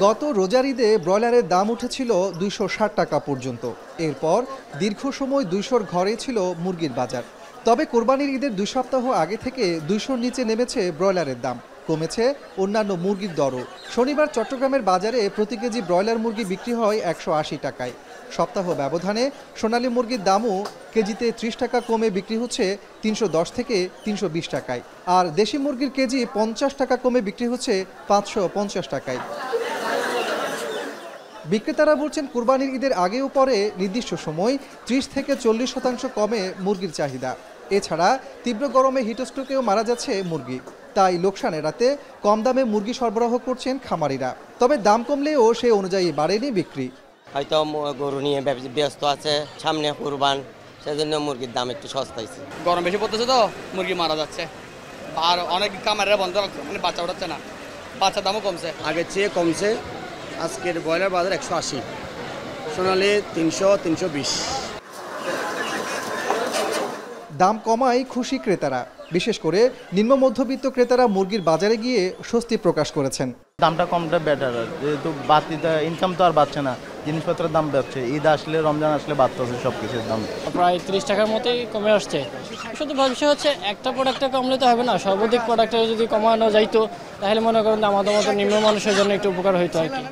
গত রোজার ঈদে ব্রয়লারের দাম উঠেছিল ২৬০ টাকা পর্যন্ত। এরপর দীর্ঘ সময় ২০০-র ঘরে ছিল মুরগির বাজার। তবে কোরবানির ঈদের ২ সপ্তাহ আগে থেকে ২০০-র নিচে নেমেছে ব্রয়লারের দাম, কমেছে অন্যান্য মুরগির দরও। শনিবার চট্টগ্রামের বাজারে প্রতি কেজি ব্রয়লার মুরগি বিক্রি হয় ১৮০ টাকায়। সপ্তাহ ব্যবধানে সোনালী মুরগির দামও কেজিতে ৩০ টাকা কমে বিক্রি হচ্ছে ৩১০ থেকে ৩২০ টাকায়। আর দেশি মুরগির কেজি ৫০ টাকা কমে বিক্রি হচ্ছে ৫৫০ টাকায়। বিক্রেতারা বলছেন, কোরবানির ঈদের আগে ও পরে নির্দিষ্ট সময় ৩০ থেকে ৪০% কমে মুরগির চাহিদা। এছাড়া তীব্র গরমে হিটস্ট্রোকেও মারা যাচ্ছে মুরগি। তাই লোকসান এড়াতে কম দামে মুরগি সরবরাহ করছেন খামারিরা। তবে দাম কমলেও সে অনুযায়ী বাড়েনি বিক্রি। হয়তো গরু নিয়ে ব্যস্ত আছে, সামনে কুরবান, সেজন্য মুরগির দাম একটু সস্তা হয়েছে। গরম বেশি পড়তেছে তো মুরগি মারা যাচ্ছে, আর অনেক খামারেরা বন্ধ রাখছে, মানে বাচ্চা উঠাচ্ছে না, বাচ্চার দামও কমছে, আগের চেয়ে কমছে। আজকের ব্রয়লার বাজার ১৮০, সোনালী ৩০০-৩২০। দাম কমায় খুশি ক্রেতারা। বিশেষ করে নিম্ন মধ্যবিত্ত ক্রেতারা মুরগির বাজারে গিয়ে স্বস্তি প্রকাশ করেছেন। দামটা কমটা বেটার, যেহেতু বাড়তিতে ইনকাম তো আর বাড়ছে না, জিনিসপত্রের দাম বাড়ছে। ঈদ আসলে, রমজান আসলে বাড়তেছে সব কিছুর দাম। প্রায় ৩০ টাকার মতোই কমে আসছে। শুধু বিষয় হচ্ছে একটা প্রোডাক্টে কমলে তো হবে না, সর্বাধিক প্রোডাক্টে যদি কমানো যাইতো তাহলে মনে করেন আমাদের মতো নিম্ন মানুষের জন্য একটু উপকার হইতো আর কি।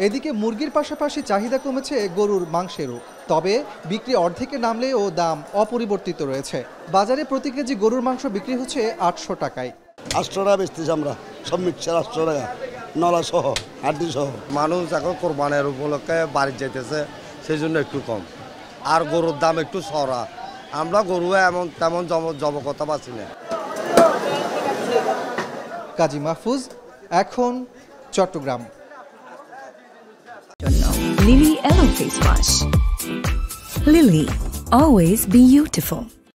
এদিকে মুরগির পাশাপাশি চাহিদা কমেছে গরুর মাংসেরও। তবে বিক্রি অর্ধেকে নামলেও দাম অপরিবর্তিত রয়েছে। বাজারে প্রতি কেজি গরুর মাংস বিক্রি হচ্ছে ৮০০ টাকায়। ৮০০ টাকা বেচতেছি আমরা, সব মিক্সচার ৮০০ টাকা, নলা সহ, হাড্ডি সহ। মানুষ এখন কোরবানের উপলক্ষে বাড়ি যাইতেছে, সেই জন্য একটু কম। আর গরুর দাম একটু সরা, আমরা গরু এমন তেমন জবকতা পাচ্ছি না। কাজী মাহফুজ, এখন Chittagong. Lily Aloe Face Wash. Lily, always be beautiful.